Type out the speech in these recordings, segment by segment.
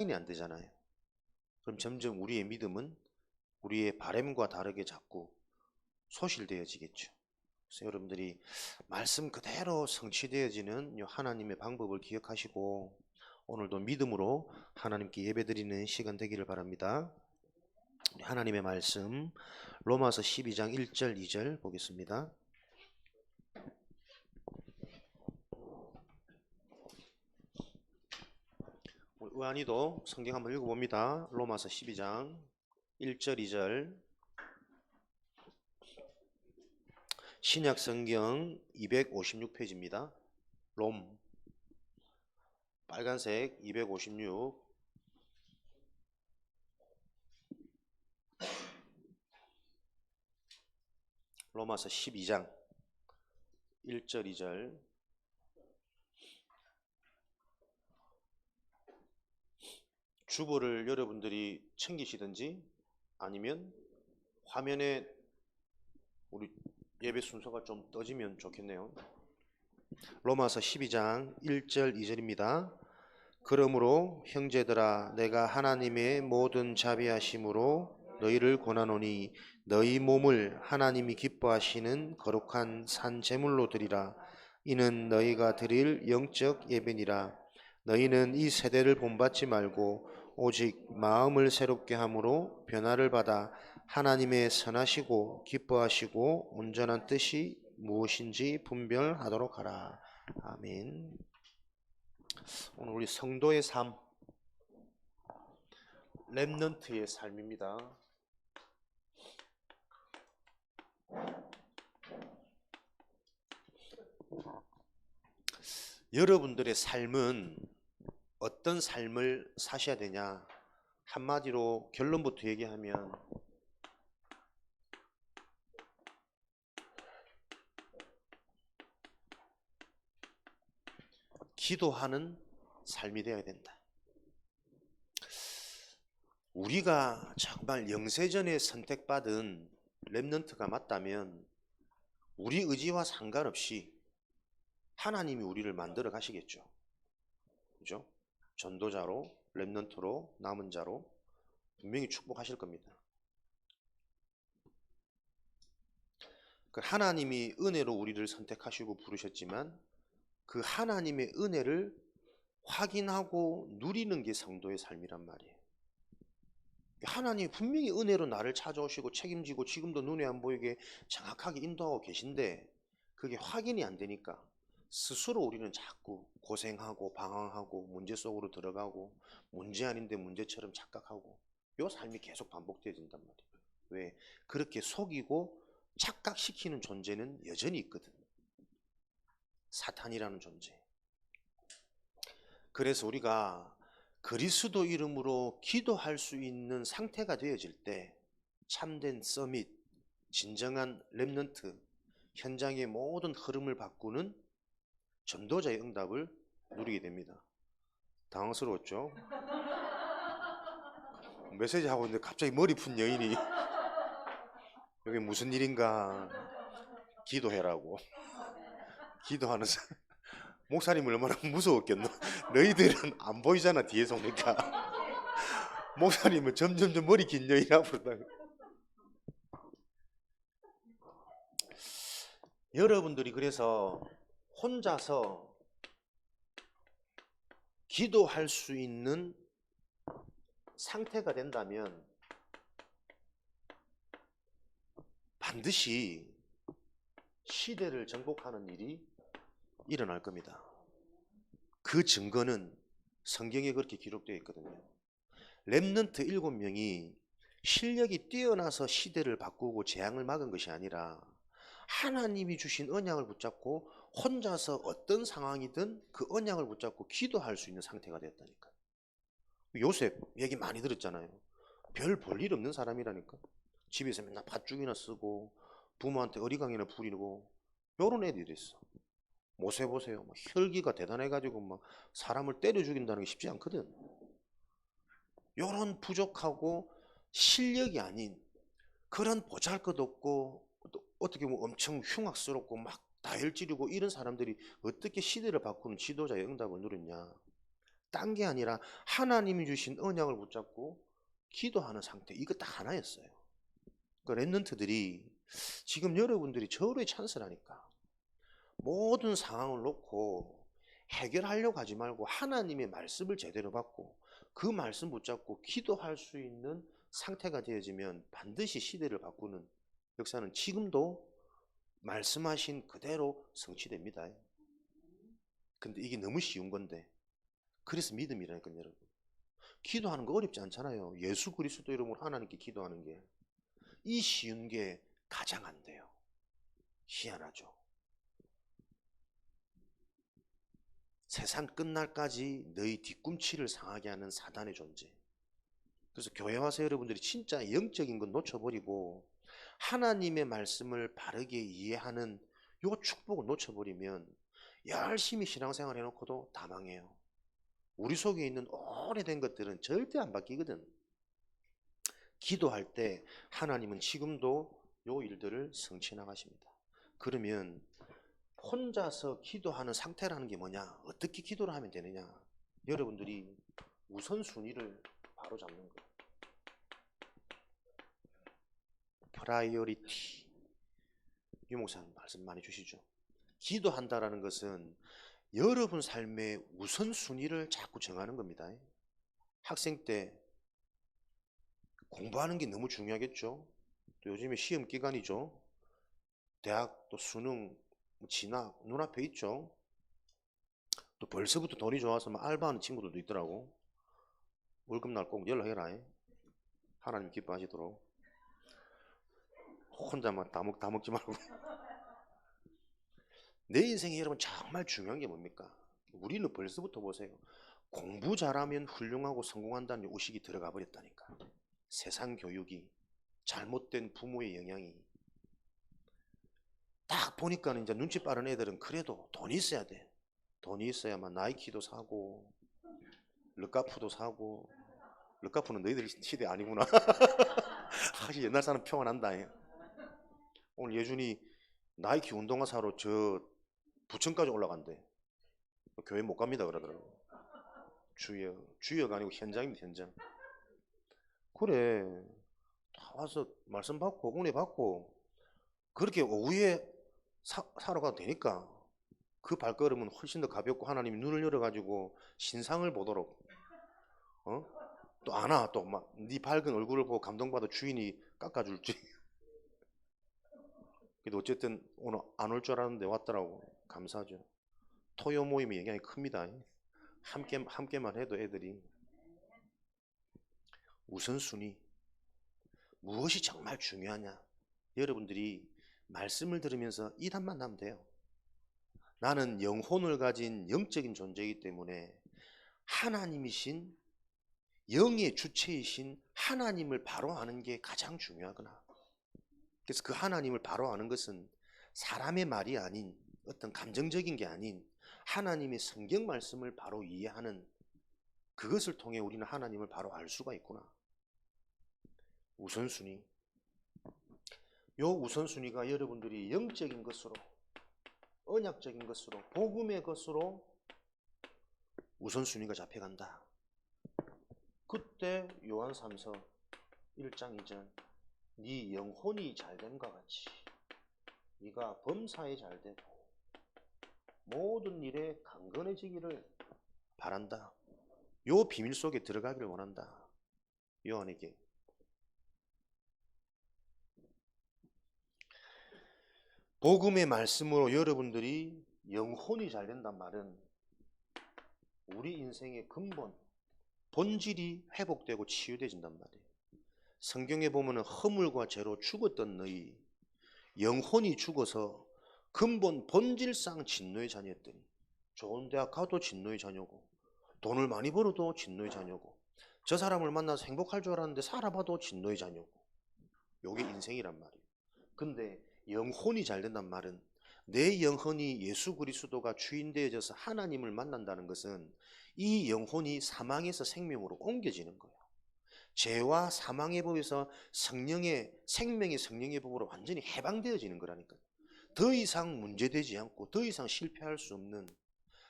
안 되잖아요. 그럼 점점 우리의 믿음은 우리의 바램과 다르게 자꾸 소실되어지겠죠. 그래서 여러분들이 말씀 그대로 성취되어지는 이 하나님의 방법을 기억하시고 오늘도 믿음으로 하나님께 예배드리는 시간 되기를 바랍니다. 우리 하나님의 말씀 로마서 12장 1절 2절 보겠습니다. 우리 의안이도 성경 한번 읽어봅니다. 로마서 12장 1절 2절 신약 성경 256페이지입니다. 롬 빨간색 256 로마서 12장 1절 2절 주보를 여러분들이 챙기시든지 아니면 화면에 우리 예배 순서가 좀 떠지면 좋겠네요. 로마서 12장 1절 2절입니다. 그러므로 형제들아 내가 하나님의 모든 자비하심으로 너희를 권하노니 너희 몸을 하나님이 기뻐하시는 거룩한 산 제물로 드리라. 이는 너희가 드릴 영적 예배니라. 너희는 이 세대를 본받지 말고 오직 마음을 새롭게 함으로 변화를 받아 하나님의 선하시고 기뻐하시고 온전한 뜻이 무엇인지 분별하도록 하라. 아멘. 오늘 우리 성도의 삶, 렘넌트의 삶입니다. 여러분들의 삶은 어떤 삶을 사셔야 되냐? 한마디로 결론부터 얘기하면 기도하는 삶이 되어야 된다. 우리가 정말 영세전에 선택받은 렘넌트가 맞다면 우리 의지와 상관없이 하나님이 우리를 만들어 가시겠죠. 그죠? 전도자로, 렘넌트로, 남은 자로 분명히 축복하실 겁니다. 하나님이 은혜로 우리를 선택하시고 부르셨지만 그 하나님의 은혜를 확인하고 누리는 게 성도의 삶이란 말이에요. 하나님이 분명히 은혜로 나를 찾아오시고 책임지고 지금도 눈에 안 보이게 정확하게 인도하고 계신데 그게 확인이 안 되니까 스스로 우리는 자꾸 고생하고 방황하고 문제 속으로 들어가고 문제 아닌데 문제처럼 착각하고 이 삶이 계속 반복되어진단 말이에요. 왜? 그렇게 속이고 착각시키는 존재는 여전히 있거든. 사탄이라는 존재. 그래서 우리가 그리스도 이름으로 기도할 수 있는 상태가 되어질 때 참된 서밋, 진정한 렘넌트, 현장의 모든 흐름을 바꾸는 전도자의 응답을 누리게 됩니다. 당황스러웠죠? 메시지 하고 있는데 갑자기 머리 푼 여인이 여기 무슨 일인가 기도해라고. 기도하는 목사님을 얼마나 무서웠겠노. 너희들은 안 보이잖아 뒤에서 오니까. 목사님은 점점점 머리 긴 여인 앞으로 다. 여러분들이 그래서 혼자서 기도할 수 있는 상태가 된다면 반드시 시대를 정복하는 일이 일어날 겁니다. 그 증거는 성경에 그렇게 기록되어 있거든요. 렘넌트 7명이 실력이 뛰어나서 시대를 바꾸고 재앙을 막은 것이 아니라 하나님이 주신 언약을 붙잡고 혼자서 어떤 상황이든 그 언약을 붙잡고 기도할 수 있는 상태가 되었다니까요. 요셉 얘기 많이 들었잖아요. 별 볼 일 없는 사람이라니까. 집에서 맨날 팥죽이나 쓰고 부모한테 어리광이나 부리고 요런 애들이 있어. 모세 보세요. 혈기가 대단해가지고 막 사람을 때려 죽인다는 게 쉽지 않거든. 요런 부족하고 실력이 아닌 그런 보잘것없고 또 어떻게 보면 엄청 흉악스럽고 막 다혈질이고 이런 사람들이 어떻게 시대를 바꾸는 지도자의 응답을 누렸냐. 딴 게 아니라 하나님이 주신 언약을 붙잡고 기도하는 상태. 이거 딱 하나였어요. 그 랩런트들이 지금 여러분들이 저로의 찬스라니까. 모든 상황을 놓고 해결하려고 하지 말고 하나님의 말씀을 제대로 받고 그 말씀 붙잡고 기도할 수 있는 상태가 되어지면 반드시 시대를 바꾸는 역사는 지금도 말씀하신 그대로 성취됩니다. 근데 이게 너무 쉬운 건데, 그래서 믿음이라니까요, 여러분. 기도하는 거 어렵지 않잖아요. 예수 그리스도 이름으로 하나님께 기도하는 게. 이 쉬운 게 가장 안 돼요. 희한하죠. 세상 끝날까지 너희 뒤꿈치를 상하게 하는 사단의 존재. 그래서 교회 와서 여러분들이 진짜 영적인 건 놓쳐버리고 하나님의 말씀을 바르게 이해하는 요 축복을 놓쳐버리면 열심히 신앙생활 해놓고도 다 망해요. 우리 속에 있는 오래된 것들은 절대 안 바뀌거든. 기도할 때 하나님은 지금도 요 일들을 성취해 나가십니다. 그러면 혼자서 기도하는 상태라는 게 뭐냐? 어떻게 기도를 하면 되느냐? 여러분들이 우선순위를 바로 잡는 거예요. 프라이어리티. 유 목사님 말씀 많이 주시죠. 기도한다라는 것은 여러분 삶의 우선순위를 자꾸 정하는 겁니다. 학생 때 공부하는 게 너무 중요하겠죠. 또 요즘에 시험 기간이죠. 대학 또 수능, 진학 눈앞에 있죠. 또 벌써부터 돈이 좋아서 막 알바하는 친구들도 있더라고. 월급날 꼭 연락해라. 하나님 기뻐하시도록. 혼자만 다 먹지 말고. 내 인생에 여러분 정말 중요한 게 뭡니까? 우리는 벌써부터 보세요. 공부 잘하면 훌륭하고 성공한다는 의식이 들어가 버렸다니까. 세상 교육이, 잘못된 부모의 영향이. 딱 보니까는 이제 눈치 빠른 애들은 그래도 돈이 있어야 돼. 돈이 있어야만 나이키도 사고, 르카프도 사고. 르카프는 너희들 시대 아니구나. 사실 옛날 사람 평안한다. 오늘 예준이 나이키 운동화 사러 저 부천까지 올라간대. 교회 못 갑니다 그러더라고. 주여가 아니고 현장입니다, 현장. 그래, 다 와서 말씀 받고 은혜 받고 그렇게 오후에 사러 가도 되니까 그 발걸음은 훨씬 더 가볍고 하나님이 눈을 열어가지고 신상을 보도록 또 안 와. 또 막 네 밝은 얼굴을 보고 감동받아 주인이 깎아줄지. 그래도 어쨌든 오늘 안 올 줄 알았는데 왔더라고. 감사하죠. 토요 모임이 영향이 큽니다. 함께만 해도 애들이. 우선순위. 무엇이 정말 중요하냐? 여러분들이 말씀을 들으면서 이 답만 하면 돼요. 나는 영혼을 가진 영적인 존재이기 때문에 하나님이신 영의 주체이신 하나님을 바로 아는 게 가장 중요하구나. 그래서 그 하나님을 바로 아는 것은 사람의 말이 아닌 어떤 감정적인 게 아닌 하나님의 성경 말씀을 바로 이해하는 그것을 통해 우리는 하나님을 바로 알 수가 있구나. 우선순위. 요 우선순위가 여러분들이 영적인 것으로, 언약적인 것으로, 복음의 것으로 우선순위가 잡혀간다. 그때 요한 3서 1장 2절 네 영혼이 잘됨과 같이 네가 범사에 잘되고 모든 일에 강건해지기를 바란다. 요 비밀 속에 들어가기를 원한다. 요한에게. 복음의 말씀으로 여러분들이 영혼이 잘 된단 말은 우리 인생의 근본, 본질이 회복되고 치유되진단 말이에요. 성경에 보면은 허물과 죄로 죽었던 너희 영혼이 죽어서 근본 본질상 진노의 자녀였더니 좋은 대학 가도 진노의 자녀고 돈을 많이 벌어도 진노의 자녀고 저 사람을 만나서 행복할 줄 알았는데 살아봐도 진노의 자녀고 요게 인생이란 말이에요. 근데 영혼이 잘 된단 말은 내 영혼이 예수 그리스도가 주인 되어져서 하나님을 만난다는 것은 이 영혼이 사망에서 생명으로 옮겨지는 거예요. 죄와 사망의 법에서 생명의 성령의 법으로 완전히 해방되어지는 거라니까요. 더 이상 문제되지 않고 더 이상 실패할 수 없는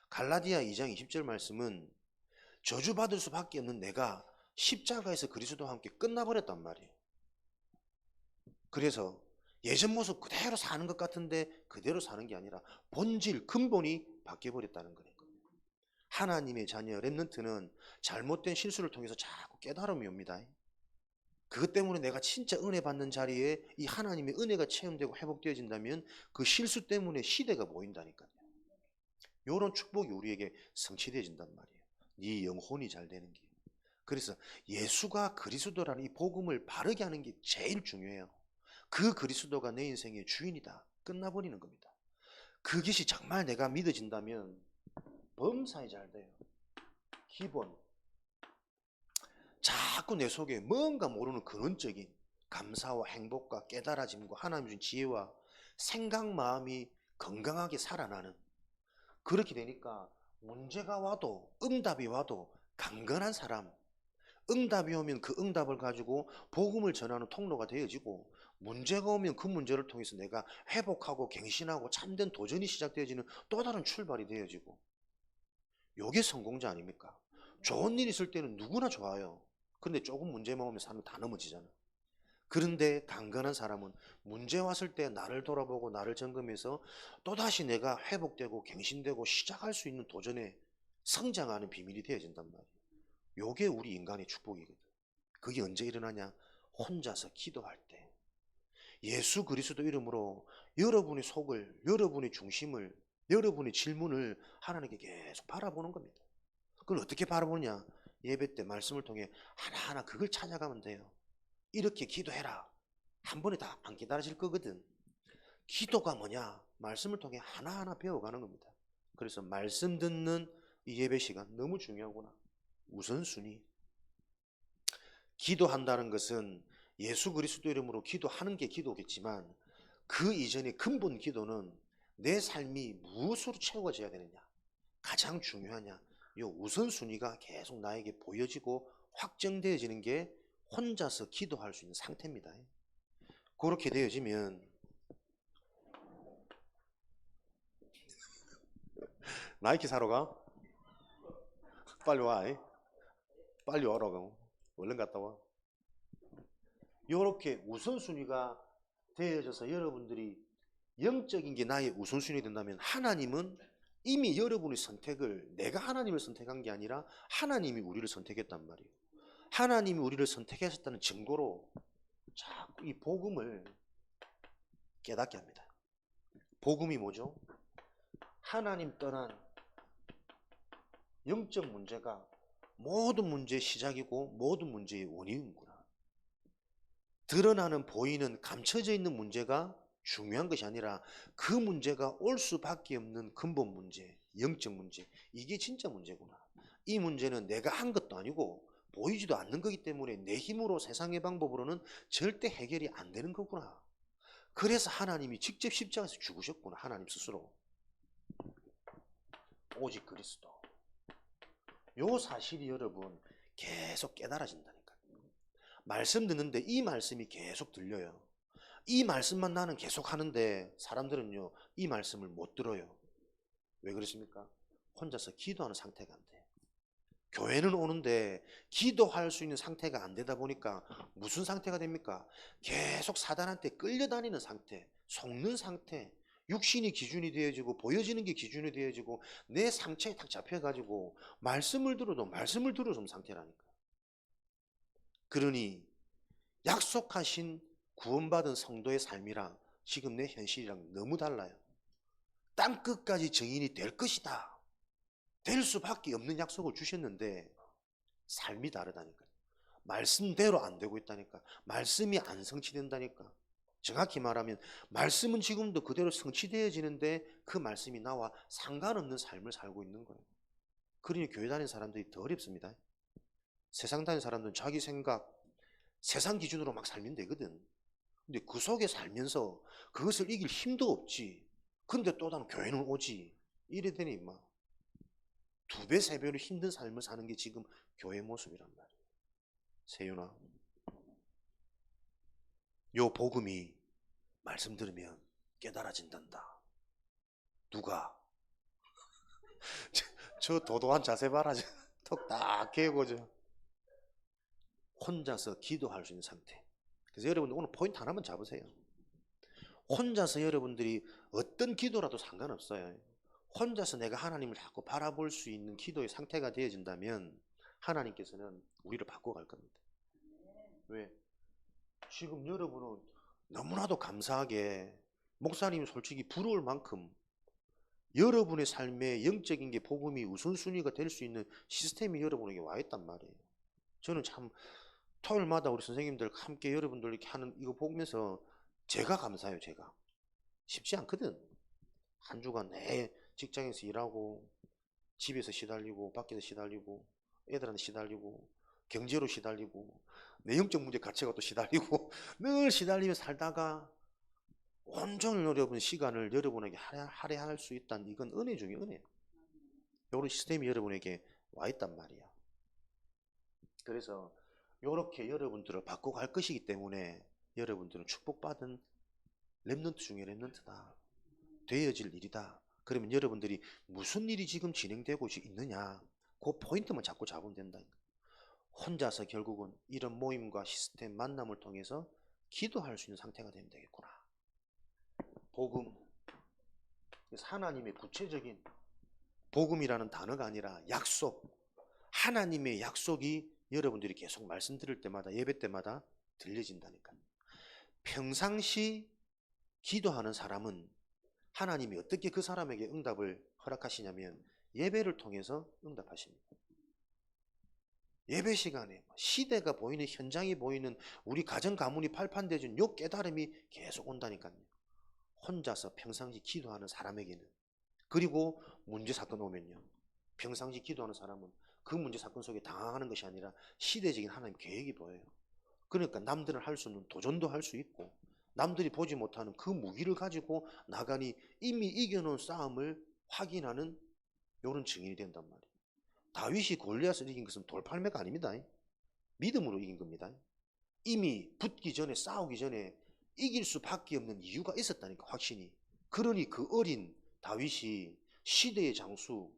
갈라디아 2장 20절 말씀은 저주받을 수밖에 없는 내가 십자가에서 그리스도와 함께 끝나버렸단 말이에요. 그래서 예전 모습 그대로 사는 것 같은데 그대로 사는 게 아니라 본질, 근본이 바뀌어버렸다는 거예요. 하나님의 자녀 렘넌트는 잘못된 실수를 통해서 자꾸 깨달음이 옵니다. 그것 때문에 내가 진짜 은혜 받는 자리에 이 하나님의 은혜가 체험되고 회복되어진다면 그 실수 때문에 시대가 보인다니까요. 이런 축복이 우리에게 성취되어진단 말이에요. 네 영혼이 잘 되는 게. 그래서 예수가 그리스도라는 이 복음을 바르게 하는 게 제일 중요해요. 그 그리스도가 내 인생의 주인이다. 끝나버리는 겁니다. 그것이 정말 내가 믿어진다면 범사에 잘 돼요. 기본. 자꾸 내 속에 뭔가 모르는 근원적인 감사와 행복과 깨달아짐과 하나님 준 지혜와 생각 마음이 건강하게 살아나는, 그렇게 되니까 문제가 와도 응답이 와도 강건한 사람, 응답이 오면 그 응답을 가지고 복음을 전하는 통로가 되어지고, 문제가 오면 그 문제를 통해서 내가 회복하고 갱신하고 참된 도전이 시작되어지는 또 다른 출발이 되어지고, 요게 성공자 아닙니까? 좋은 일 있을 때는 누구나 좋아요. 근데 조금 문제만 오면 사람 다 넘어지잖아. 그런데 강건한 사람은 문제 왔을 때 나를 돌아보고 나를 점검해서 또다시 내가 회복되고 갱신되고 시작할 수 있는 도전에 성장하는 비밀이 되어진단 말이에요. 요게 우리 인간의 축복이거든. 그게 언제 일어나냐? 혼자서 기도할 때. 예수 그리스도 이름으로 여러분의 속을, 여러분의 중심을, 여러분의 질문을 하나님께 계속 바라보는 겁니다. 그걸 어떻게 바라보냐? 예배 때 말씀을 통해 하나하나 그걸 찾아가면 돼요. 이렇게 기도해라. 한 번에 다 안 깨달아질 거거든. 기도가 뭐냐? 말씀을 통해 하나하나 배워가는 겁니다. 그래서 말씀 듣는 이 예배 시간 너무 중요하구나. 우선순위. 기도한다는 것은 예수 그리스도 이름으로 기도하는 게 기도겠지만 그 이전의 근본 기도는 내 삶이 무엇으로 채워져야 되느냐, 가장 중요하냐, 이 우선순위가 계속 나에게 보여지고 확정되어지는 게 혼자서 기도할 수 있는 상태입니다. 그렇게 되어지면 나이키 사러 가? 빨리 와. 빨리 와라고. 얼른 갔다 와. 이렇게 우선순위가 되어져서 여러분들이 영적인 게 나의 우선순위 된다면 하나님은 이미 여러분의 선택을, 내가 하나님을 선택한 게 아니라 하나님이 우리를 선택했단 말이에요. 하나님이 우리를 선택하셨다는 증거로 자꾸 이 복음을 깨닫게 합니다. 복음이 뭐죠? 하나님 떠난 영적 문제가 모든 문제의 시작이고 모든 문제의 원인이구나. 드러나는, 보이는, 감춰져 있는 문제가 중요한 것이 아니라 그 문제가 올 수밖에 없는 근본 문제, 영적 문제, 이게 진짜 문제구나. 이 문제는 내가 한 것도 아니고 보이지도 않는 거기 때문에 내 힘으로, 세상의 방법으로는 절대 해결이 안 되는 거구나. 그래서 하나님이 직접 십자가에서 죽으셨구나. 하나님 스스로. 오직 그리스도. 요 사실이 여러분 계속 깨달아진다니까요. 말씀 듣는데 이 말씀이 계속 들려요. 이 말씀만 나는 계속 하는데 사람들은요 이 말씀을 못 들어요. 왜 그렇습니까? 혼자서 기도하는 상태가 안 돼. 교회는 오는데 기도할 수 있는 상태가 안 되다 보니까 무슨 상태가 됩니까? 계속 사단한테 끌려다니는 상태, 속는 상태, 육신이 기준이 되어지고 보여지는 게 기준이 되어지고 내 상처에 딱 잡혀가지고 말씀을 들어도 상태라니까. 그러니 약속하신 구원받은 성도의 삶이랑 지금 내 현실이랑 너무 달라요. 땅끝까지 증인이 될 것이다. 될 수밖에 없는 약속을 주셨는데 삶이 다르다니까요. 말씀대로 안 되고 있다니까. 말씀이 안 성취된다니까. 정확히 말하면 말씀은 지금도 그대로 성취되어지는데 그 말씀이 나와 상관없는 삶을 살고 있는 거예요. 그러니 교회 다니는 사람들이 더 어렵습니다. 세상 다니는 사람들은 자기 생각, 세상 기준으로 막 살면 되거든. 근데 그 속에 살면서 그것을 이길 힘도 없지. 근데 또 다른 교회는 오지. 이래 되니 막 2배, 3배로 힘든 삶을 사는 게 지금 교회 모습이란 말이에요. 세윤아, 요 복음이 말씀 들으면 깨달아진단다. 누가? 저 도도한 자세 봐라. 턱 딱 개고죠. 혼자서 기도할 수 있는 상태. 그래서 여러분 오늘 포인트 하나만 잡으세요. 혼자서 여러분들이 어떤 기도라도 상관없어요. 혼자서 내가 하나님을 자꾸 바라볼 수 있는 기도의 상태가 되어진다면 하나님께서는 우리를 바꿔갈 겁니다. 왜? 지금 여러분은 너무나도 감사하게 목사님 솔직히 부러울 만큼 여러분의 삶에 영적인 게 복음이 우선순위가 될 수 있는 시스템이 여러분에게 와 있단 말이에요. 저는 참 토요일마다 우리 선생님들 함께 여러분들 이렇게 하는 이거 보면서 제가 감사해요. 제가 쉽지 않거든. 한 주간 내 직장에서 일하고 집에서 시달리고 밖에서 시달리고 애들한테 시달리고 경제로 시달리고 내 영적 문제 가치가 또 시달리고 늘 시달리며 살다가 온종일 여러분 시간을 여러분에게 할애할 수 있다는 이건 은혜 중에 은혜예요. 이런 시스템이 여러분에게 와 있단 말이야. 그래서 이렇게 여러분들을 바꿔갈 것이기 때문에 여러분들은 축복받은 렘넌트 중에 렘넌트다. 되어질 일이다. 그러면 여러분들이 무슨 일이 지금 진행되고 있느냐 그 포인트만 자꾸 잡으면 된다. 혼자서 결국은 이런 모임과 시스템 만남을 통해서 기도할 수 있는 상태가 되면 되겠구나. 복음, 하나님의 구체적인 복음이라는 단어가 아니라 약속, 하나님의 약속이 여러분들이 계속 말씀 들을 때마다 예배 때마다 들려진다니까요. 평상시 기도하는 사람은 하나님이 어떻게 그 사람에게 응답을 허락하시냐면 예배를 통해서 응답하십니다. 예배 시간에 시대가 보이는 현장이 보이는 우리 가정 가문이 팔판되어진 요 깨달음이 계속 온다니까요. 혼자서 평상시 기도하는 사람에게는. 그리고 문제 사건 오면요, 평상시 기도하는 사람은 그 문제 사건 속에 당황하는 것이 아니라 시대적인 하나님 계획이 보여요. 그러니까 남들은 할 수 없는 도전도 할 수 있고 남들이 보지 못하는 그 무기를 가지고 나가니 이미 이겨놓은 싸움을 확인하는 이런 증인이 된단 말이에요. 다윗이 골리앗을 이긴 것은 돌팔매가 아닙니다. 믿음으로 이긴 겁니다. 이미 붙기 전에 싸우기 전에 이길 수밖에 없는 이유가 있었다니까, 확신이. 그러니 그 어린 다윗이 시대의 장수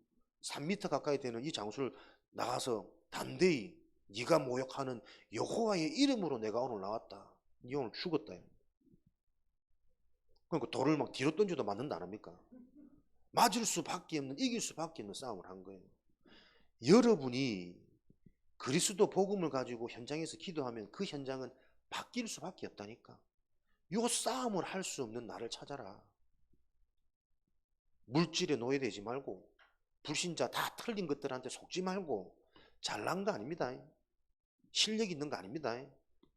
3m 가까이 되는 이 장수를 나가서 담대히 네가 모욕하는 여호와의 이름으로 내가 오늘 나왔다. 네 오늘 죽었다. 그러니까 돌을 막 뒤로 던져도 맞는다 안 합니까? 맞을 수밖에 없는, 이길 수밖에 없는 싸움을 한 거예요. 여러분이 그리스도 복음을 가지고 현장에서 기도하면 그 현장은 바뀔 수밖에 없다니까. 요 싸움을 할 수 없는 나를 찾아라. 물질에 노예되지 말고 불신자 다 틀린 것들한테 속지 말고. 잘난 거 아닙니다. 실력 있는 거 아닙니다.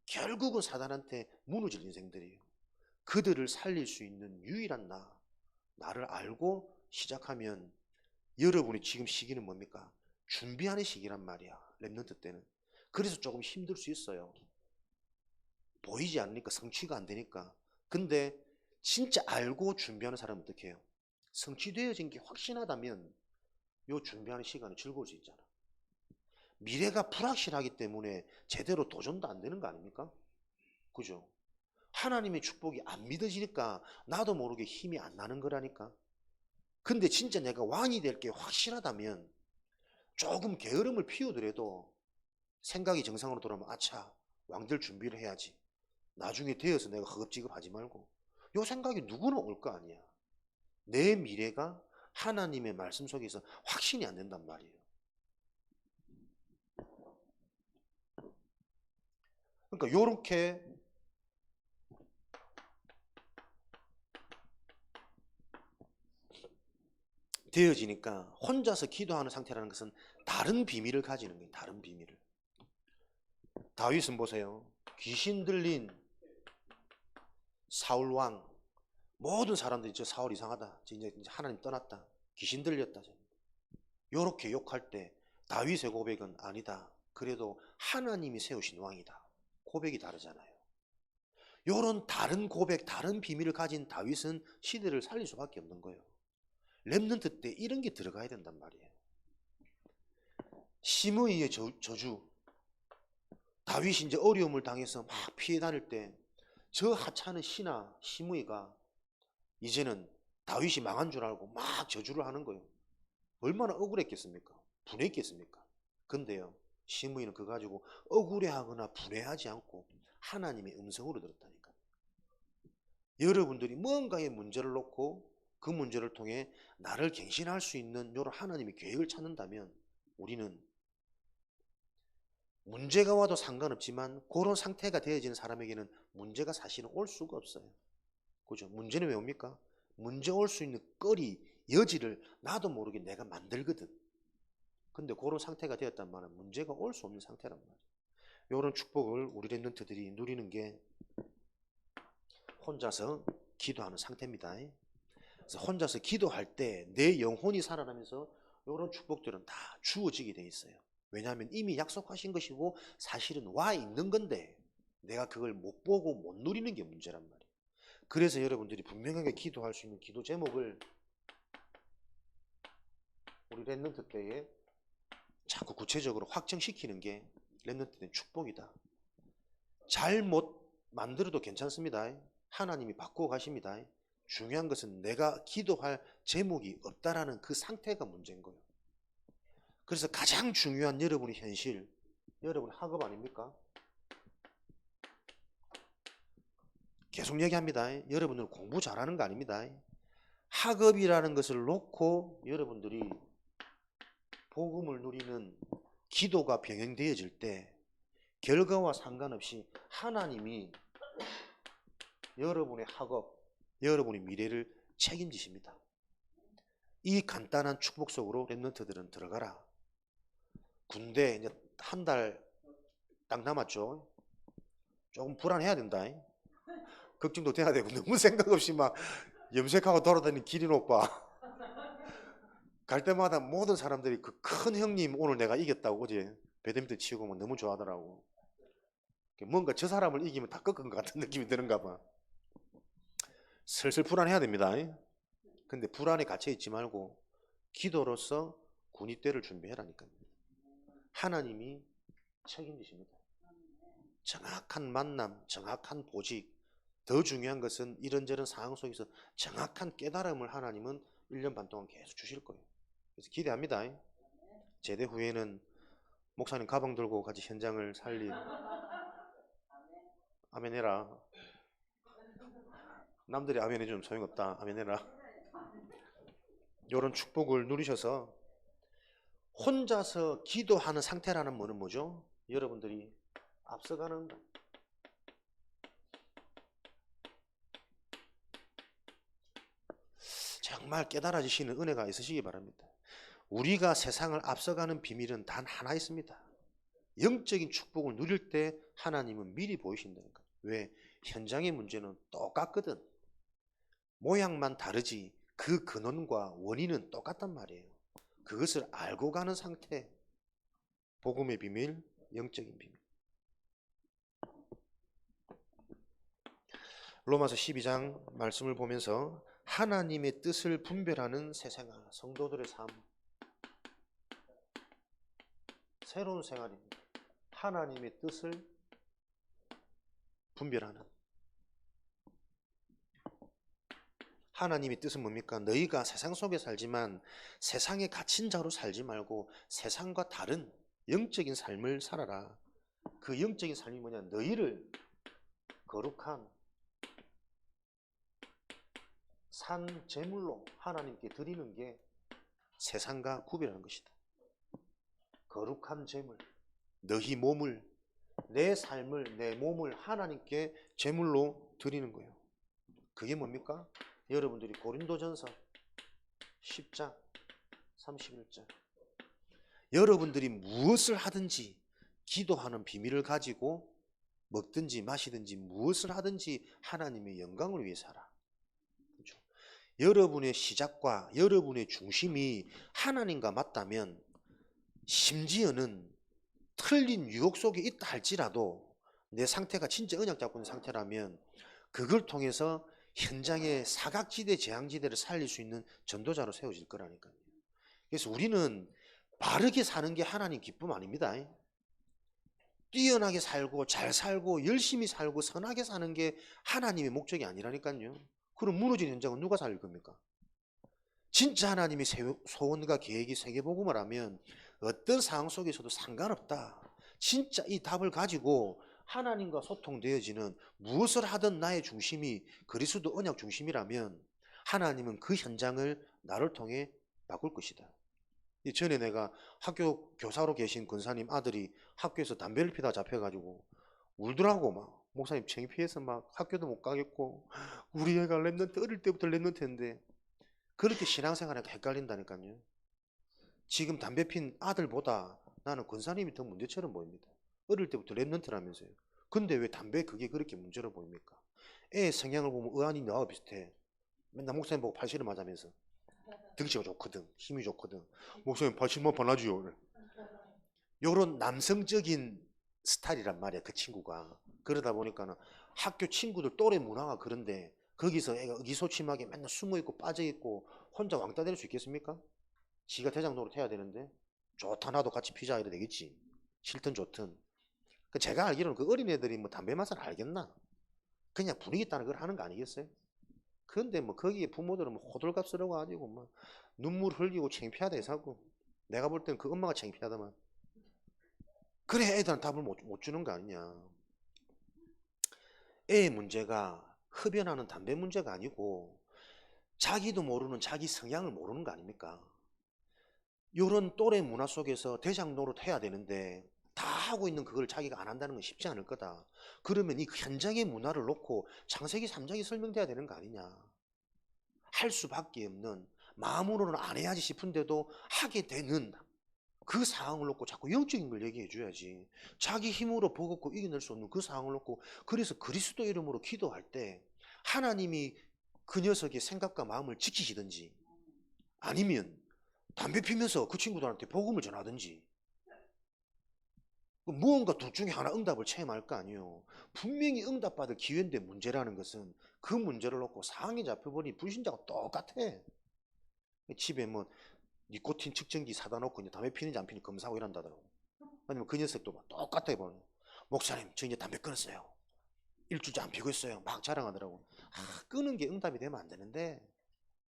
결국은 사단한테 무너질 인생들이에요. 그들을 살릴 수 있는 유일한 나를 알고 시작하면 여러분이 지금 시기는 뭡니까? 준비하는 시기란 말이야. 렘넌트 때는. 그래서 조금 힘들 수 있어요. 보이지 않으니까, 성취가 안 되니까. 근데 진짜 알고 준비하는 사람은 어떻게 해요? 성취되어진 게 확신하다면 요 준비하는 시간이 즐거울 수 있잖아. 미래가 불확실하기 때문에 제대로 도전도 안 되는 거 아닙니까? 그죠? 하나님의 축복이 안 믿어지니까 나도 모르게 힘이 안 나는 거라니까. 근데 진짜 내가 왕이 될 게 확실하다면 조금 게으름을 피우더라도 생각이 정상으로 돌아오면 아차, 왕 될 준비를 해야지. 나중에 되어서 내가 허겁지겁하지 말고. 요 생각이 누구나 올 거 아니야. 내 미래가 하나님의 말씀 속에서 확신이 안 된단 말이에요. 그러니까 요렇게 되어지니까 혼자서 기도하는 상태라는 것은 다른 비밀을 가지는 거예요. 다른 비밀을. 다윗은 보세요. 귀신 들린 사울 왕, 모든 사람들이 저 사울 이상하다, 이제 하나님 떠났다, 귀신 들렸다, 요렇게 욕할 때 다윗의 고백은 아니다, 그래도 하나님이 세우신 왕이다. 고백이 다르잖아요. 요런 다른 고백, 다른 비밀을 가진 다윗은 시대를 살릴 수밖에 없는 거예요. 렘넌트 때 이런 게 들어가야 된단 말이에요. 시므이의 저주. 다윗이 이제 어려움을 당해서 막 피해 다닐 때 저 하찮은 신하 시므이가 이제는 다윗이 망한 줄 알고 막 저주를 하는 거예요. 얼마나 억울했겠습니까? 분했겠습니까? 근데요, 시므이는 그거 가지고 억울해하거나 분해하지 않고 하나님의 음성으로 들었다니까. 여러분들이 뭔가의 문제를 놓고 그 문제를 통해 나를 갱신할 수 있는 이런 하나님의 계획을 찾는다면 우리는 문제가 와도 상관없지만 그런 상태가 되어지는 사람에게는 문제가 사실은 올 수가 없어요. 그죠? 문제는 왜 옵니까? 문제 올 수 있는 거리, 여지를 나도 모르게 내가 만들거든. 근데 그런 상태가 되었단 말은 문제가 올 수 없는 상태란 말이에요. 이런 축복을 우리 랩런트들이 누리는 게 혼자서 기도하는 상태입니다. 그래서 혼자서 기도할 때 내 영혼이 살아나면서 이런 축복들은 다 주어지게 돼 있어요. 왜냐하면 이미 약속하신 것이고 사실은 와 있는 건데 내가 그걸 못 보고 못 누리는 게 문제란 말이에요. 그래서 여러분들이 분명하게 기도할 수 있는 기도 제목을 우리 랩런트 때에 자꾸 구체적으로 확정시키는 게 랩런트 때 축복이다. 잘 못 만들어도 괜찮습니다. 하나님이 바꾸어 가십니다. 중요한 것은 내가 기도할 제목이 없다라는 그 상태가 문제인 거예요. 그래서 가장 중요한 여러분의 현실, 여러분의 학업 아닙니까? 계속 얘기합니다. 여러분들 공부 잘하는 거 아닙니다. 학업이라는 것을 놓고 여러분들이 복음을 누리는 기도가 병행되어질 때 결과와 상관없이 하나님이 여러분의 학업, 여러분의 미래를 책임지십니다. 이 간단한 축복 속으로 랩런트들은 들어가라. 군대 이제 한 달 딱 남았죠. 조금 불안해야 된다. 걱정도 돼야 되고 너무 생각 없이 막 염색하고 돌아다니는 기린 오빠 갈 때마다 모든 사람들이 그 큰 형님 오늘 내가 이겼다고 어제 배드민턴 치고 뭐 너무 좋아하더라고. 뭔가 저 사람을 이기면 다 꺾은 것 같은 느낌이 드는가 봐. 슬슬 불안해야 됩니다. 근데 불안에 갇혀 있지 말고 기도로서 군입대를 준비해라니까요. 하나님이 책임지십니다. 정확한 만남, 정확한 보직, 더 중요한 것은 이런저런 상황 속에서 정확한 깨달음을 하나님은 1년 반 동안 계속 주실 거예요. 그래서 기대합니다. 제대 후에는 목사님 가방 들고 같이 현장을 살릴 아멘 해라. 남들이 아멘 해주면 소용없다. 아멘 해라. 이런 축복을 누리셔서 혼자서 기도하는 상태라는 뭐는 뭐죠? 여러분들이 앞서가는 정말 깨달아지시는 은혜가 있으시기 바랍니다. 우리가 세상을 앞서가는 비밀은 단 하나 있습니다. 영적인 축복을 누릴 때 하나님은 미리 보이신다니까. 왜? 현장의 문제는 똑같거든. 모양만 다르지 그 근원과 원인은 똑같단 말이에요. 그것을 알고 가는 상태. 복음의 비밀, 영적인 비밀. 로마서 12장 말씀을 보면서 하나님의 뜻을 분별하는 새 생활, 성도들의 삶. 새로운 생활입니다. 하나님의 뜻을 분별하는. 하나님의 뜻은 뭡니까? 너희가 세상 속에 살지만 세상에 갇힌 자로 살지 말고 세상과 다른 영적인 삶을 살아라. 그 영적인 삶이 뭐냐? 너희를 거룩한 산 제물로 하나님께 드리는 게 세상과 구별하는 것이다. 거룩한 제물, 너희 몸을, 내 삶을, 내 몸을 하나님께 제물로 드리는 거예요. 그게 뭡니까? 여러분들이 고린도전서 10장 31절 여러분들이 무엇을 하든지 기도하는 비밀을 가지고 먹든지 마시든지 무엇을 하든지 하나님의 영광을 위해서 하라. 그렇죠? 여러분의 시작과 여러분의 중심이 하나님과 맞다면 심지어는 틀린 유혹 속에 있다 할지라도 내 상태가 진짜 언약 잡고 있는 상태라면 그걸 통해서 현장의 사각지대, 재앙지대를 살릴 수 있는 전도자로 세워질 거라니까요. 그래서 우리는 바르게 사는 게 하나님 기쁨 아닙니다. 뛰어나게 살고 잘 살고 열심히 살고 선하게 사는 게 하나님의 목적이 아니라니까요. 그럼 무너진 현장은 누가 살릴 겁니까? 진짜 하나님의 소원과 계획이 세계복음을 하면 어떤 상황 속에서도 상관없다. 진짜 이 답을 가지고 하나님과 소통되어지는 무엇을 하든 나의 중심이 그리스도 언약 중심이라면 하나님은 그 현장을 나를 통해 바꿀 것이다. 전에 내가 학교 교사로 계신 권사님 아들이 학교에서 담배를 피다 잡혀가지고 울더라고. 막 목사님 창피해서 막 학교도 못 가겠고 우리 애가 랩런트 어릴 때부터 랩런트인데 그렇게 신앙생활하니까 헷갈린다니까요. 지금 담배 핀 아들보다 나는 권사님이 더 문제처럼 보입니다. 어릴 때부터 랩런트라면서요. 근데 왜 담배 그게 그렇게 문제로 보입니까? 애 성향을 보면 의안이 나와 비슷해. 맨날 목사님 보고 팔씨름 하자면서 덩치가 좋거든, 힘이 좋거든. 목사님 팔씨름 반하지요. 요런 남성적인 스타일이란 말이야, 그 친구가. 그러다 보니까는 학교 친구들 또래 문화가 그런데 거기서 애가 의기소침하게 맨날 숨어있고 빠져있고 혼자 왕따 될 수 있겠습니까? 지가 대장 노릇 해야 되는데 좋다 나도 같이 피자 이래 되겠지. 싫든 좋든. 제가 알기로는 그 어린애들이 뭐 담배 맛을 알겠나? 그냥 분위기 따는 걸 하는 거 아니겠어요? 근데 뭐 거기에 부모들은 뭐 호들갑 쓸어가지고 막 눈물 흘리고 창피하다 해서고 내가 볼 때는 그 엄마가 창피하다만. 그래 애들은 답을 못 주는 거 아니냐. 애의 문제가 흡연하는 담배 문제가 아니고 자기도 모르는 자기 성향을 모르는 거 아닙니까? 요런 또래 문화 속에서 대장 노릇 해야 되는데 다 하고 있는 그걸 자기가 안 한다는 건 쉽지 않을 거다. 그러면 이 현장의 문화를 놓고 창세기 3장이 설명돼야 되는 거 아니냐. 할 수밖에 없는, 마음으로는 안 해야지 싶은데도 하게 되는 그 상황을 놓고 자꾸 영적인 걸 얘기해 줘야지. 자기 힘으로 버겁고 이겨낼 수 없는 그 상황을 놓고, 그래서 그리스도 이름으로 기도할 때 하나님이 그 녀석의 생각과 마음을 지키시든지 아니면 담배 피면서 그 친구들한테 복음을 전하든지 무언가 둘 중에 하나 응답을 체험할 거 아니에요. 분명히 응답받을 기회인데 문제라는 것은 그 문제를 놓고 상황이 잡혀버린 불신자가 똑같아. 집에 뭐 니코틴 측정기 사다 놓고 이제 담배 피는지 안 피는지 검사하고 이런다더라고. 아니면 그 녀석도 막 똑같아 보네. 목사님 저 이제 담배 끊었어요. 일주일째 안 피고 있어요. 막 자랑하더라고. 끊은 게 응답이 되면 안 되는데.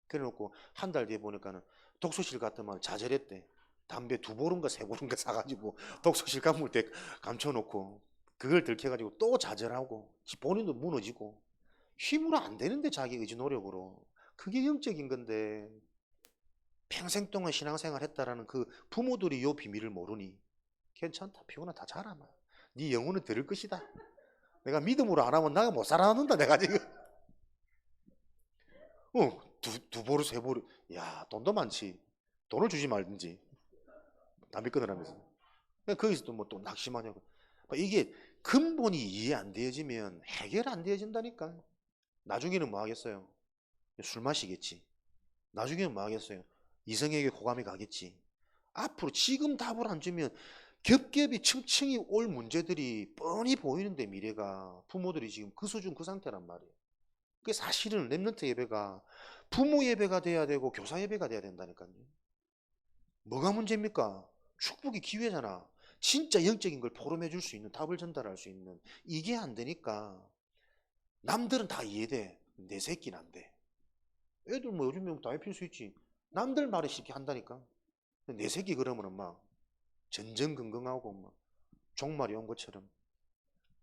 그래놓고 한 달 뒤에 보니까는 독서실 갔더만 좌절했대. 담배 2보름인가 3보름인가 사가지고 독서실 감물 때 감춰놓고 그걸 들켜가지고 또 좌절하고 본인도 무너지고 힘으로 안 되는데 자기 의지 노력으로. 그게 영적인 건데 평생 동안 신앙생활 했다라는 그 부모들이 요 비밀을 모르니 괜찮다 피곤하 다 자라마. 네 영혼은 들을 것이다. 내가 믿음으로 안 하면 나가 못 살아남는다 내가 지금. 두 보루 세 보루. 야 돈도 많지. 돈을 주지 말든지 담배 끊으라면서. 거기서 또 뭐 또 낙심하냐고. 이게 근본이 이해 안 되어지면 해결 안 되어진다니까. 나중에는 뭐 하겠어요? 술 마시겠지. 나중에는 뭐 하겠어요? 이성에게 호감이 가겠지. 앞으로 지금 답을 안 주면 겹겹이 층층이 올 문제들이 뻔히 보이는데 미래가 부모들이 지금 그 수준 그 상태란 말이에요. 그게 사실은 랩런트 예배가 부모 예배가 돼야 되고 교사 예배가 돼야 된다니까요. 뭐가 문제입니까? 축복의 기회잖아. 진짜 영적인 걸 포럼해 줄 수 있는, 답을 전달할 수 있는. 이게 안 되니까 남들은 다 이해돼. 내 새끼는 안 돼. 애들 뭐 요즘에 담배 필 수 있지. 남들 말을 쉽게 한다니까. 내 새끼 그러면은 막 전전긍긍하고 막 종말이 온 것처럼.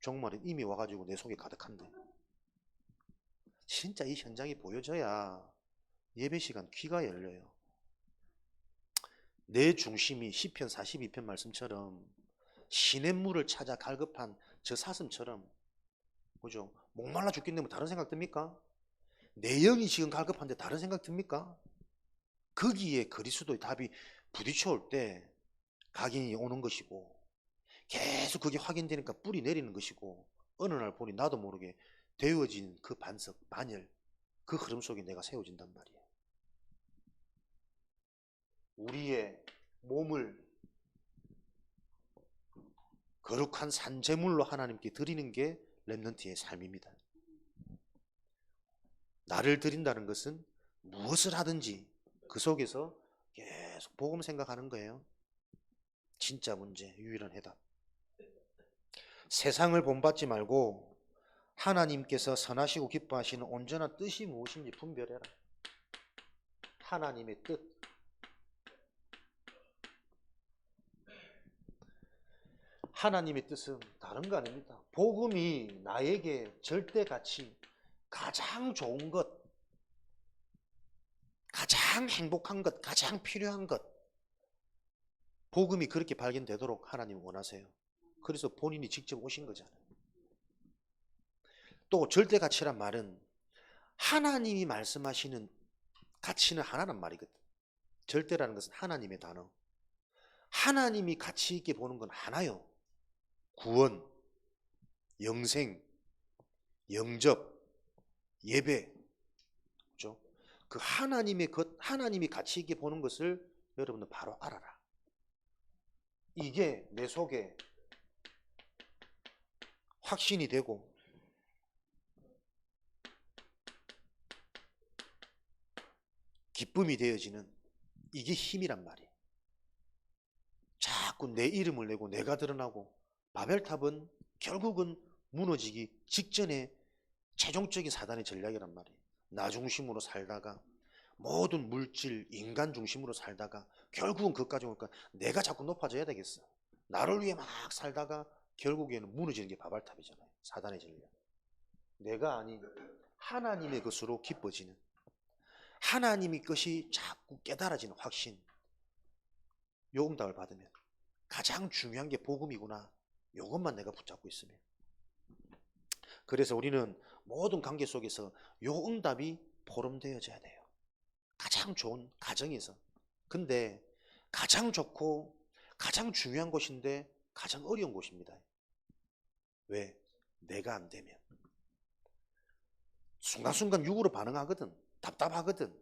종말은 이미 와가지고 내 속에 가득한데. 진짜 이 현장이 보여져야 예배 시간 귀가 열려요. 내 중심이 시편 42편 말씀처럼 시냇물을 찾아 갈급한 저 사슴처럼, 그죠? 목말라 죽겠는데 뭐 다른 생각 듭니까? 내 영이 지금 갈급한데 다른 생각 듭니까? 거기에 그리스도의 답이 부딪혀 올 때 각인이 오는 것이고 계속 그게 확인되니까 뿌리 내리는 것이고 어느 날 보니 나도 모르게 되어진 그 반석, 반열, 그 흐름 속에 내가 세워진단 말이에요. 우리의 몸을 거룩한 산제물로 하나님께 드리는 게 렘넌트의 삶입니다. 나를 드린다는 것은 무엇을 하든지 그 속에서 계속 복음 생각하는 거예요. 진짜 문제, 유일한 해답. 세상을 본받지 말고 하나님께서 선하시고 기뻐하시는 온전한 뜻이 무엇인지 분별해라. 하나님의 뜻. 하나님의 뜻은 다른 거 아닙니다. 복음이 나에게 절대가치, 가장 좋은 것, 가장 행복한 것, 가장 필요한 것, 복음이 그렇게 발견되도록 하나님 원하세요. 그래서 본인이 직접 오신 거잖아요. 또 절대가치란 말은 하나님이 말씀하시는 가치는 하나란 말이거든. 절대라는 것은 하나님의 단어. 하나님이 가치 있게 보는 건 하나요. 구원, 영생, 영접, 예배. 그렇죠? 그 하나님의 것, 하나님이 가치 있게 보는 것을 여러분들 바로 알아라. 이게 내 속에 확신이 되고 기쁨이 되어지는 이게 힘이란 말이에요. 자꾸 내 이름을 내고 내가 드러나고 바벨탑은 결국은 무너지기 직전에 최종적인 사단의 전략이란 말이에요. 나 중심으로 살다가 모든 물질, 인간 중심으로 살다가 결국은 그것까지 오니까 내가 자꾸 높아져야 되겠어. 나를 위해 막 살다가 결국에는 무너지는 게 바벨탑이잖아요. 사단의 전략. 내가 아닌 하나님의 것으로 기뻐지는, 하나님의 것이 자꾸 깨달아지는 확신. 요 응답을 받으면 가장 중요한 게 복음이구나. 요것만 내가 붙잡고 있으면. 그래서 우리는 모든 관계 속에서 요 응답이 포럼되어져야 돼요. 가장 좋은 가정에서. 근데 가장 좋고 가장 중요한 곳인데 가장 어려운 곳입니다. 왜? 내가 안 되면. 순간순간 육으로 반응하거든. 답답하거든.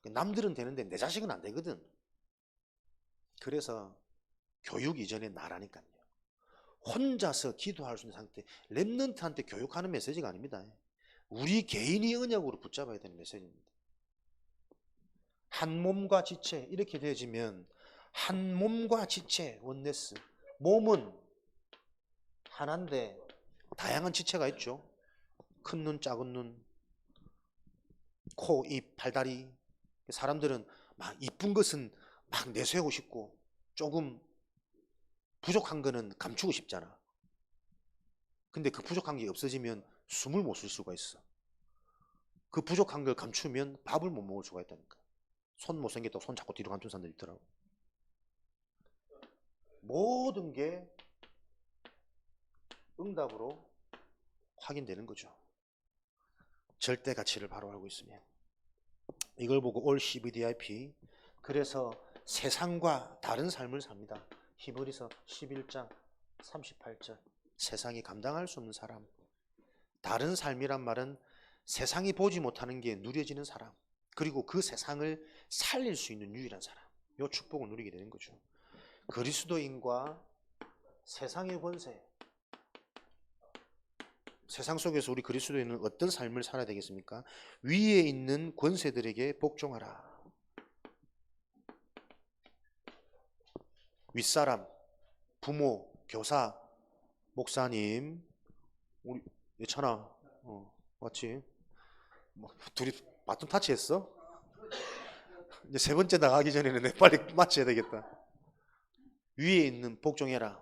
남들은 되는데 내 자식은 안 되거든. 그래서 교육 이전에 나라니까요. 혼자서 기도할 수 있는 상태. 렘넌트한테 교육하는 메시지가 아닙니다. 우리 개인이 언약으로 붙잡아야 되는 메시지입니다. 한 몸과 지체 이렇게 되어지면 한 몸과 지체 원네스. 몸은 하나인데 다양한 지체가 있죠. 큰 눈, 작은 눈, 코, 입, 팔다리. 사람들은 막 이쁜 것은 막 내세우고 싶고 조금 부족한 거는 감추고 싶잖아. 근데 그 부족한 게 없어지면 숨을 못 쉴 수가 있어. 그 부족한 걸 감추면 밥을 못 먹을 수가 있다니까. 손 못생겼다고 손 자꾸 뒤로 감춘 사람들 있더라고. 모든 게 응답으로 확인되는 거죠. 절대 가치를 바로 알고 있으면. 이걸 보고 올 CBDIP. 그래서 세상과 다른 삶을 삽니다. 히브리서 11장 38절. 세상이 감당할 수 없는 사람. 다른 삶이란 말은 세상이 보지 못하는 게 누려지는 사람. 그리고 그 세상을 살릴 수 있는 유일한 사람. 이 축복을 누리게 되는 거죠. 그리스도인과 세상의 권세. 세상 속에서 우리 그리스도인은 어떤 삶을 살아야 되겠습니까? 위에 있는 권세들에게 복종하라. 윗사람, 부모, 교사, 목사님, 우리 예찬아, 맞지? 둘이 바톤 타치했어? 이제 세 번째 나가기 전에는 내 빨리 맞춰야 되겠다. 위에 있는 복종해라.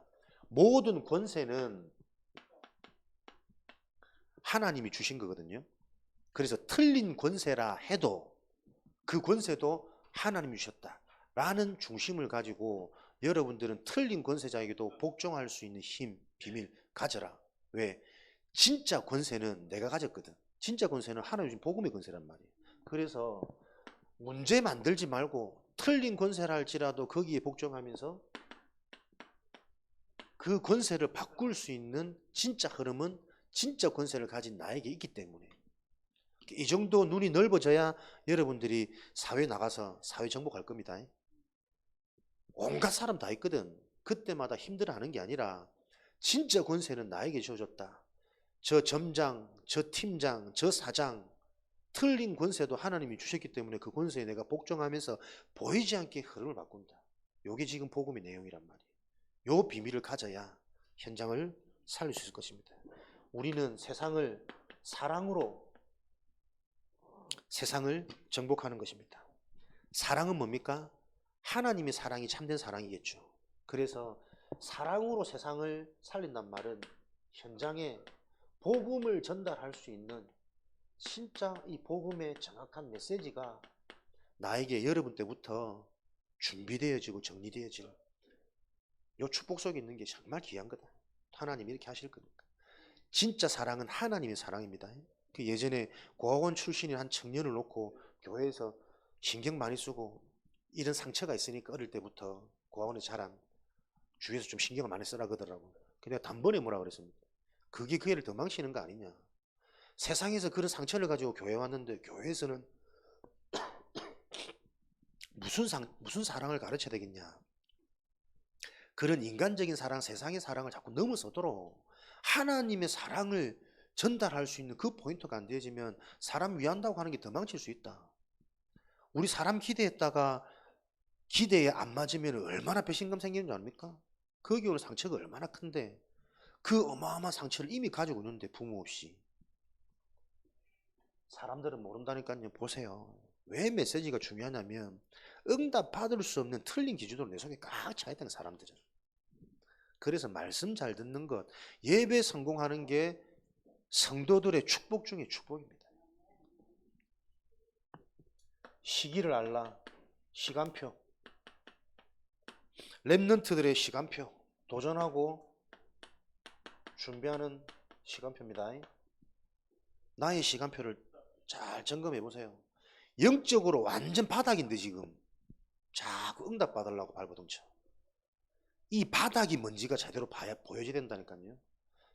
모든 권세는 하나님이 주신 거거든요. 그래서 틀린 권세라 해도 그 권세도 하나님이 주셨다 라는 중심을 가지고 여러분들은 틀린 권세자에게도 복종할 수 있는 힘, 비밀 가져라. 왜? 진짜 권세는 내가 가졌거든. 진짜 권세는 하나님 주신 복음의 권세란 말이에요. 그래서 문제 만들지 말고 틀린 권세라 할지라도 거기에 복종하면서 그 권세를 바꿀 수 있는 진짜 흐름은 진짜 권세를 가진 나에게 있기 때문에 이 정도 눈이 넓어져야 여러분들이 사회 나가서 사회 정복할 겁니다. 온갖 사람 다 있거든. 그때마다 힘들어하는 게 아니라 진짜 권세는 나에게 주어졌다. 저 점장, 저 팀장, 저 사장 틀린 권세도 하나님이 주셨기 때문에 그 권세에 내가 복종하면서 보이지 않게 흐름을 바꾼다. 이게 지금 복음의 내용이란 말이에요. 요 비밀을 가져야 현장을 살릴 수 있을 것입니다. 우리는 세상을 사랑으로 세상을 정복하는 것입니다. 사랑은 뭡니까? 하나님의 사랑이 참된 사랑이겠죠. 그래서 사랑으로 세상을 살린단 말은 현장에 복음을 전달할 수 있는 진짜 이 복음의 정확한 메시지가 나에게 여러분 때부터 준비되어지고 정리되어질 요 축복 속에 있는 게 정말 귀한 거다. 하나님이 이렇게 하실 거니까. 진짜 사랑은 하나님의 사랑입니다. 그 예전에 고아원 출신인 한 청년을 놓고 교회에서 신경 많이 쓰고 이런 상처가 있으니까 어릴 때부터 고아원에 자란 주위에서 좀 신경을 많이 쓰라 그러더라고. 근데 단번에 뭐라 그랬습니까? 그게 그 애를 더 망치는 거 아니냐. 세상에서 그런 상처를 가지고 교회 왔는데 교회에서는 무슨 사랑을 가르쳐야 되겠냐. 그런 인간적인 사랑, 세상의 사랑을 자꾸 넘어서도록 하나님의 사랑을 전달할 수 있는 그 포인트가 안 되어지면 사람 위한다고 하는 게 더 망칠 수 있다. 우리 사람 기대했다가 기대에 안 맞으면 얼마나 배신감 생기는 줄 압니까? 거기 오는 상처가 얼마나 큰데 그 어마어마한 상처를 이미 가지고 있는데 부모 없이. 사람들은 모른다니까요. 보세요. 왜 메시지가 중요하냐면 응답 받을 수 없는 틀린 기준으로 내 속에 꽉 차 있다는 사람들은. 그래서 말씀 잘 듣는 것, 예배 성공하는 게 성도들의 축복 중에 축복입니다. 시기를 알라, 시간표, 랩런트들의 시간표, 도전하고 준비하는 시간표입니다. 나의 시간표를 잘 점검해 보세요. 영적으로 완전 바닥인데 지금 자꾸 응답 받으려고 발버둥쳐. 이 바닥이 뭔지가 제대로 보여줘야 된다니까요.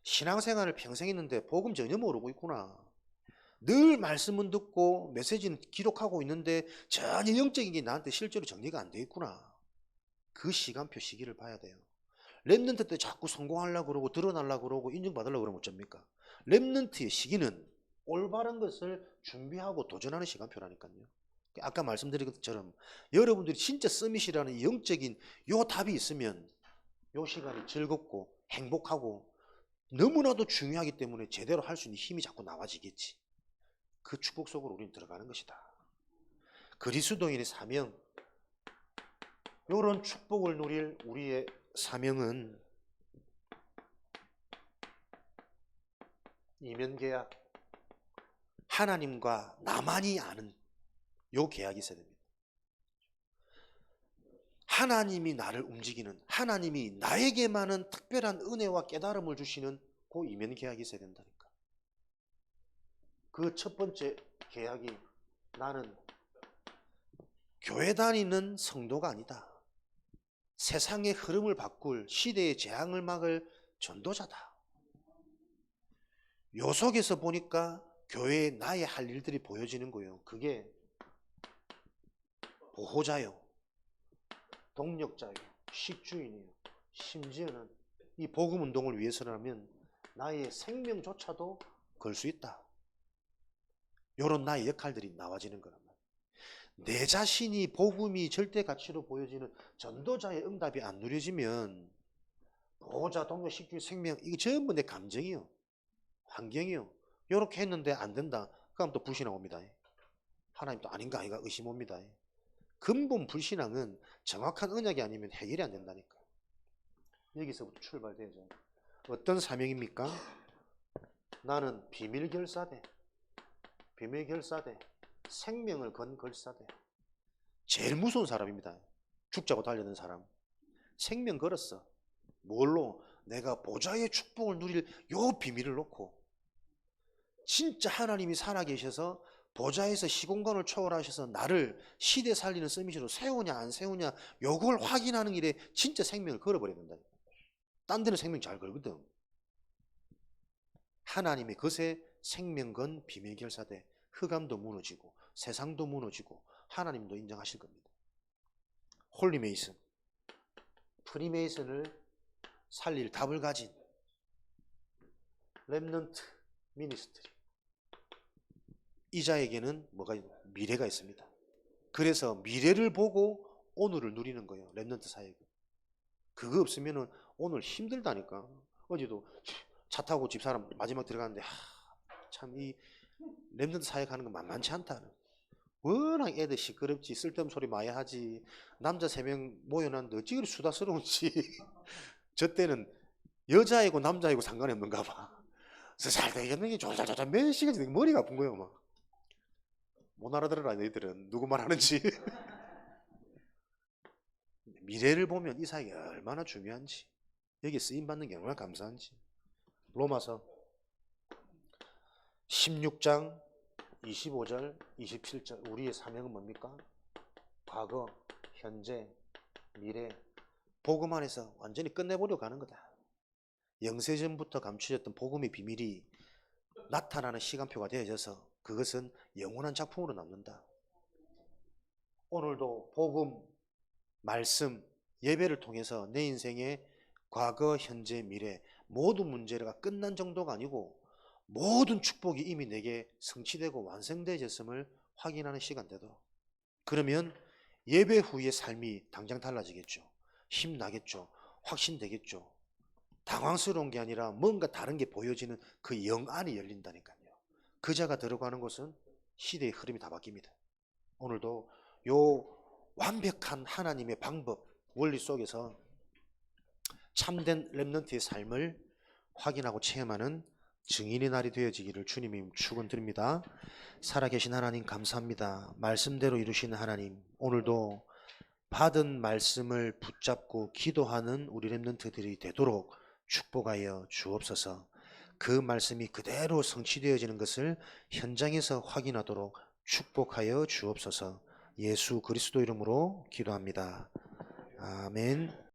신앙생활을 평생 했는데 복음 전혀 모르고 있구나. 늘 말씀은 듣고 메시지는 기록하고 있는데 전혀 영적인 게 나한테 실제로 정리가 안 돼 있구나. 그 시간표 시기를 봐야 돼요. 랩런트 때 자꾸 성공하려고 그러고 드러나려고 그러고 인정받으려고 그러면 어쩝니까? 랩런트의 시기는 올바른 것을 준비하고 도전하는 시간표라니까요. 아까 말씀드린 것처럼 여러분들이 진짜 서밋이라는 영적인 요 답이 있으면 요 시간이 즐겁고 행복하고 너무나도 중요하기 때문에 제대로 할 수 있는 힘이 자꾸 나와지겠지. 그 축복 속으로 우리는 들어가는 것이다. 그리스도인의 사명, 요런 축복을 누릴 우리의 사명은 이면계약, 하나님과 나만이 아는 요 계약이 있어야 됩니다. 하나님이 나를 움직이는, 하나님이 나에게만은 특별한 은혜와 깨달음을 주시는 그 이면 계약이 있어야 된다니까. 그 첫 번째 계약이 나는 교회 다니는 성도가 아니다. 세상의 흐름을 바꿀, 시대의 재앙을 막을 전도자다. 요 속에서 보니까 교회에 나의 할 일들이 보여지는 거예요. 그게 보호자요, 동력자요, 식주인이요. 심지어는 이 복음 운동을 위해서라면 나의 생명조차도 걸 수 있다. 이런 나의 역할들이 나와지는 거란 말이에요. 내 자신이 복음이 절대 가치로 보여지는 전도자의 응답이 안 누려지면 보호자, 동력, 식주인, 생명 이게 전부 내 감정이요, 환경이요. 이렇게 했는데 안 된다. 그럼 또 불신앙 옵니다. 하나님도 아닌가 아닌가 의심 옵니다. 근본 불신앙은 정확한 언약이 아니면 해결이 안 된다니까. 여기서부터 출발되죠. 어떤 사명입니까? 나는 비밀결사대, 생명을 건 걸사대. 제일 무서운 사람입니다. 죽자고 달려든 사람. 생명 걸었어. 뭘로? 내가 보좌의 축복을 누릴 요 비밀을 놓고 진짜 하나님이 살아계셔서 보좌에서 시공간을 초월하셔서 나를 시대 살리는 서밋으로 세우냐 안 세우냐 요걸 확인하는 일에 진짜 생명을 걸어버려야 된다. 딴 데는 생명 잘 걸거든. 하나님의 것에 생명 건 비밀결사대. 흑암도 무너지고 세상도 무너지고 하나님도 인정하실 겁니다. 홀리메이슨, 프리메이슨을 살릴 답을 가진 렘넌트 미니스트리, 이 자에게는 뭐가 미래가 있습니다. 그래서 미래를 보고 오늘을 누리는 거예요. 렘넌트 사역은. 그거 없으면 오늘 힘들다니까. 어제도 차 타고 집사람 마지막 들어가는데 참 이 렘넌트 사역하는 건 만만치 않다. 워낙 애들 시끄럽지, 쓸데없는 소리 많이 하지, 남자 3명 모여놨는데 어찌 그리 수다스러운지. 저 때는 여자이고 남자이고 상관이 없는가 봐. 그래서 잘 되겠는 게 졸졸졸 몇 시간씩 되게 머리가 아픈 거예요. 막 못 알아들어라 너희들은 누구 말하는지. 미래를 보면 이 사역이 얼마나 중요한지, 여기 쓰임받는 게 얼마나 감사한지. 로마서 16장 25절 27절 우리의 사명은 뭡니까? 과거, 현재, 미래, 복음 안에서 완전히 끝내보려고 하는 거다. 영세전부터 감추어졌던 복음의 비밀이 나타나는 시간표가 되어져서 그것은 영원한 작품으로 남는다. 오늘도 복음, 말씀, 예배를 통해서 내 인생의 과거, 현재, 미래 모든 문제가 끝난 정도가 아니고 모든 축복이 이미 내게 성취되고 완성되어졌음을 확인하는 시간대도. 그러면 예배 후의 삶이 당장 달라지겠죠. 힘나겠죠. 확신되겠죠. 당황스러운 게 아니라 뭔가 다른 게 보여지는 그 영안이 열린다니까요. 그 자가 들어가는 곳은 시대의 흐름이 다 바뀝니다. 오늘도 요 완벽한 하나님의 방법, 원리 속에서 참된 렘넌트의 삶을 확인하고 체험하는 증인의 날이 되어지기를 주님이 축원드립니다. 살아계신 하나님 감사합니다. 말씀대로 이루시는 하나님, 오늘도 받은 말씀을 붙잡고 기도하는 우리 렘넌트들이 되도록 축복하여 주옵소서. 그 말씀이 그대로 성취되어지는 것을 현장에서 확인하도록 축복하여 주옵소서. 예수 그리스도 이름으로 기도합니다. 아멘.